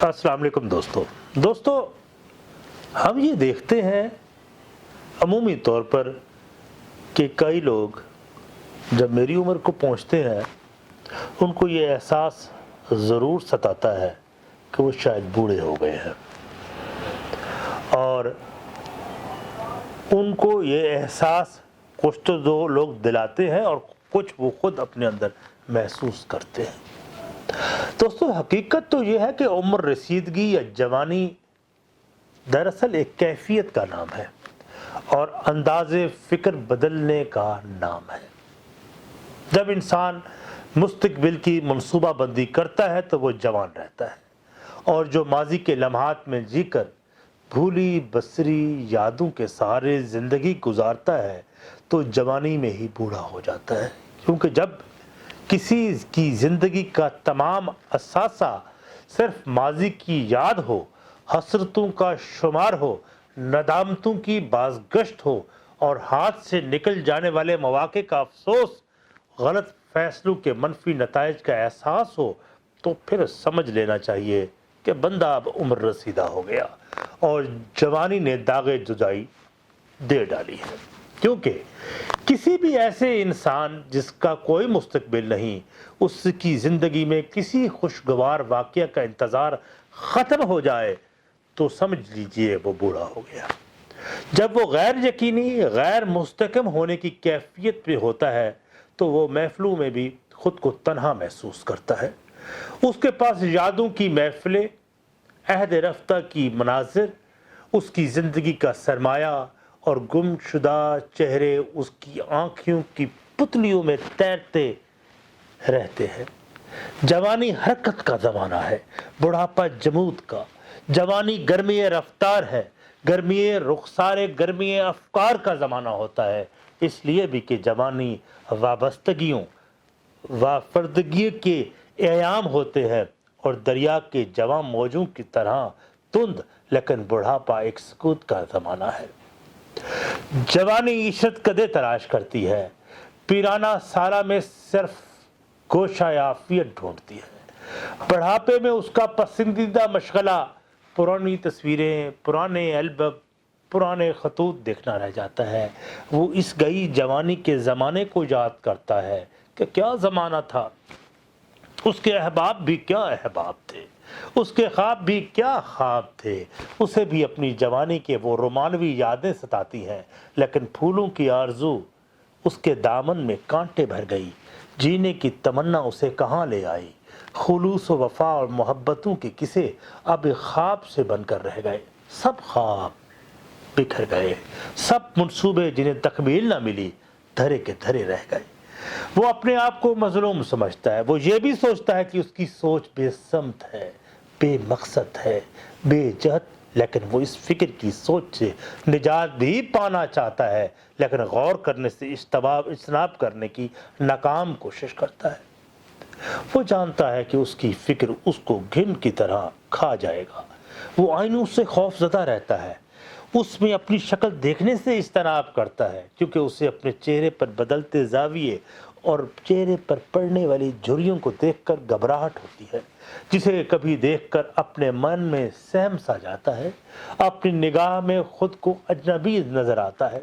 अस्सलाम वालेकुम दोस्तों हम ये देखते हैं अमूमी तौर पर कि कई लोग जब मेरी उम्र को पहुंचते हैं उनको ये एहसास ज़रूर सताता है कि वो शायद बूढ़े हो गए हैं और उनको ये एहसास कुछ तो दो लोग दिलाते हैं और कुछ वो खुद अपने अंदर महसूस करते हैं। दोस्तों हकीकत तो ये है कि उम्र रसीदगी या जवानी दरअसल एक कैफियत का नाम है और अंदाज़े फ़िक्र बदलने का नाम है। जब इंसान मुस्तकबिल की मनसूबाबंदी करता है तो वो जवान रहता है और जो माजी के लम्हात में जीकर भूली बसरी यादों के सहारे ज़िंदगी गुजारता है तो जवानी में ही बूढ़ा हो जाता है। क्योंकि जब किसी की ज़िंदगी का तमाम असासा सिर्फ माजी की याद हो, हसरतों का शुमार हो, नदामतों की बाज़गश्त हो और हाथ से निकल जाने वाले मौक़े का अफसोस, गलत फैसलों के मनफी नताइज का एहसास हो, तो फिर समझ लेना चाहिए कि बंदा अब उम्र रसीदा हो गया और जवानी ने दागे जुदाई दे डाली है। क्योंकि किसी भी ऐसे इंसान जिसका कोई मुस्तकबिल नहीं, उसकी ज़िंदगी में किसी खुशगवार वाक़या का इंतज़ार ख़त्म हो जाए तो समझ लीजिए वो बूढ़ा हो गया। जब वो गैर यकीनी, गैर मुस्तकम होने की कैफियत पे होता है तो वो महफ़िलों में भी ख़ुद को तन्हा महसूस करता है। उसके पास यादों की महफ़िलें, अहद रफ्ता की मनाज़िर, उसकी ज़िंदगी का सरमाया और गुमशुदा चेहरे उसकी आँखों की पुतलियों में तैरते रहते हैं। जवानी हरकत का ज़माना है, बुढ़ापा जमूद का। जवानी गर्मी रफ्तार है, गर्मी रुखसार, गर्मी अफकार का ज़माना होता है। इसलिए भी कि जवानी वाबस्तगियों वाफर्दगी के एयाम होते हैं और दरिया के जवां मौजों की तरह तुंद, लेकिन बुढ़ापा एक सुकूत का ज़माना है। जवानी इशरत कदे तलाश करती है, पीराना सारा में सिर्फ गोशा आफियत ढूंढती है। बुढ़ापे में उसका पसंदीदा मशगला पुरानी तस्वीरें, पुराने एल्बम, पुराने खतूत देखना रह जाता है। वो इस गई जवानी के ज़माने को याद करता है कि क्या ज़माना था, उसके अहबाब भी क्या अहबाब थे, उसके ख्वाब भी क्या ख्वाब थे। उसे भी अपनी जवानी के वो रोमानवी यादें सताती हैं, लेकिन फूलों की आरज़ू उसके दामन में कांटे भर गई। जीने की तमन्ना उसे कहाँ ले आई। खुलूस व वफ़ा और मोहब्बतों के किस्से अब ख्वाब से बनकर रह गए। सब ख्वाब बिखर गए, सब मंसूबे जिन्हें तकमील न मिली धरे के धरे रह गए। वो अपने आप को मजलूम समझता है। वो ये भी सोचता है कि उसकी सोच बेसमत है, बेमकसद है, बेजहत, लेकिन वो इस फिक्र की सोच से निजात भी पाना चाहता है, लेकिन गौर करने से इज्तनाब करने की नाकाम कोशिश करता है। वो जानता है कि उसकी फिक्र उसको घिन की तरह खा जाएगा। वो आईनों से खौफज़दा रहता है, उसमें अपनी शक्ल देखने से इज्तनाब करता है, क्योंकि उसे अपने चेहरे पर बदलते ज़ाविये और चेहरे पर पड़ने वाली झुर्रियों को देखकर घबराहट होती है, जिसे कभी देखकर अपने मन में सहम सा जाता है। अपनी निगाह में खुद को अजनबी नज़र आता है।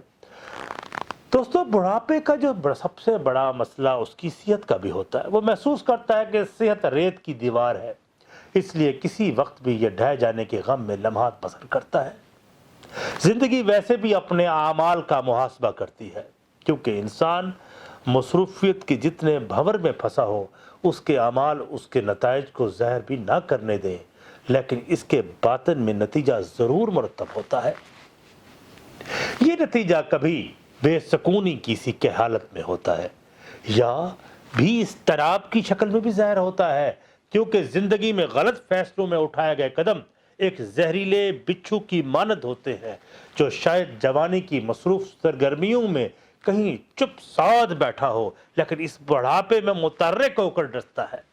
दोस्तों बुढ़ापे का जो सबसे बड़ा मसला उसकी सेहत का भी होता है। वो महसूस करता है कि सेहत रेत की दीवार है, इसलिए किसी वक्त भी यह ढह जाने के गम में लम्हात बसर करता है। ज़िंदगी वैसे भी अपने आमाल का मुहासबा करती है, क्योंकि इंसान मसरूफियत के जितने भंवर में फंसा हो उसके अमाल उसके नताइज को ज़ाहिर भी ना करने दें, लेकिन इसके बातिन में नतीजा ज़रूर मुरतब होता है। ये नतीजा कभी बेसकूनी की सी के हालत में होता है या भी इस तराब की शक्ल में भी ज़ाहिर होता है, क्योंकि ज़िंदगी में गलत फैसलों में उठाए गए कदम एक जहरीले बिच्छू की मानद होते हैं, जो शायद जवानी की मसरूफ सरगर्मियों में कहीं चुप साध बैठा हो, लेकिन इस बुढ़ापे में मुतर्रिक होकर डसता है।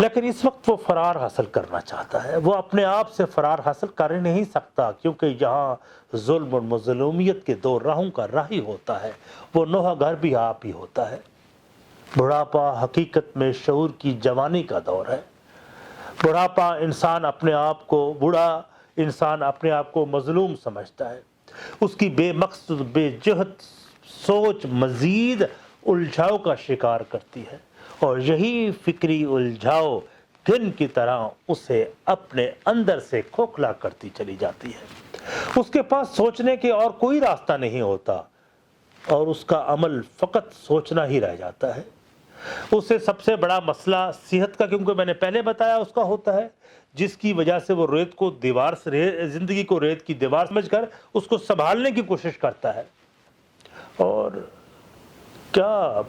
लेकिन इस वक्त वो फरार हासिल करना चाहता है। वो अपने आप से फरार हासिल कर नहीं सकता, क्योंकि यहाँ जुल्म और मज़लूमियत के दो राहों का राही होता है। वो नोहा घर भी आप ही होता है। बुढ़ापा हकीकत में शऊर की जवानी का दौर है। बुढ़ापा इंसान अपने आप को बूढ़ा इंसान अपने आप को मजलूम समझता है। उसकी बेमकसद बेजहत सोच मजीद उलझाव का शिकार करती है और यही फिक्री उलझाव घिन की तरह उसे अपने अंदर से खोखला करती चली जाती है। उसके पास सोचने के और कोई रास्ता नहीं होता और उसका अमल फकत सोचना ही रह जाता है। उससे सबसे बड़ा मसला सेहत का, क्योंकि मैंने पहले बताया, उसका होता है, जिसकी वजह से वो रेत को दीवार से जिंदगी को रेत की दीवार समझकर उसको संभालने की कोशिश करता है। और क्या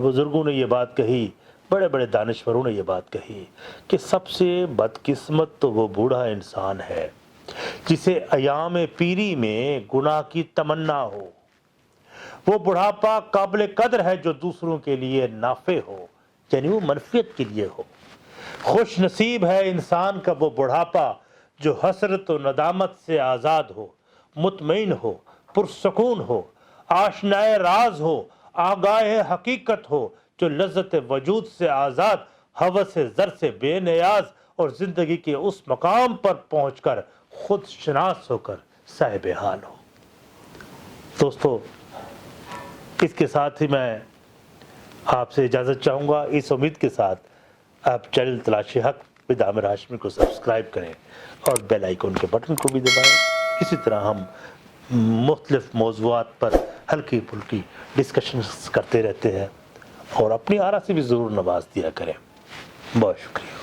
बुजुर्गों ने ये बात कही, बड़े बड़े दानिश्वरों ने ये बात कही कि सबसे बदकिस्मत तो वो बूढ़ा इंसान है जिसे अयाम पीरी में गुनाह की तमन्ना हो। वो बुढ़ापा काबिल कदर है जो दूसरों के लिए नाफे हो, यानी वो मनफियत के लिए हो। खुश नसीब है इंसान का वो बुढ़ापा जो हसरत और नदामत से आज़ाद हो, मुतमईन हो, पुरसकून हो, आशनाए राज हो, आगाह हकीकत हो, जो लज्जत वजूद से आज़ाद, हवस ज़र से बेनियाज और ज़िंदगी के उस मकाम पर पहुंचकर खुद शनास होकर साहिब हाल हो। दोस्तों, इसके साथ ही मैं आपसे इजाज़त चाहूँगा, इस उम्मीद के साथ आप चैनल तलाश हक विद आमिर हाशमी को सब्सक्राइब करें और बेल आइकन के बटन को भी दबाएं। इसी तरह हम मुख्तलिफ मौज़ूआत पर हल्की फुल्की डिस्कशंस करते रहते हैं और अपनी आरा से भी ज़रूर नवाज दिया करें। बहुत शुक्रिया।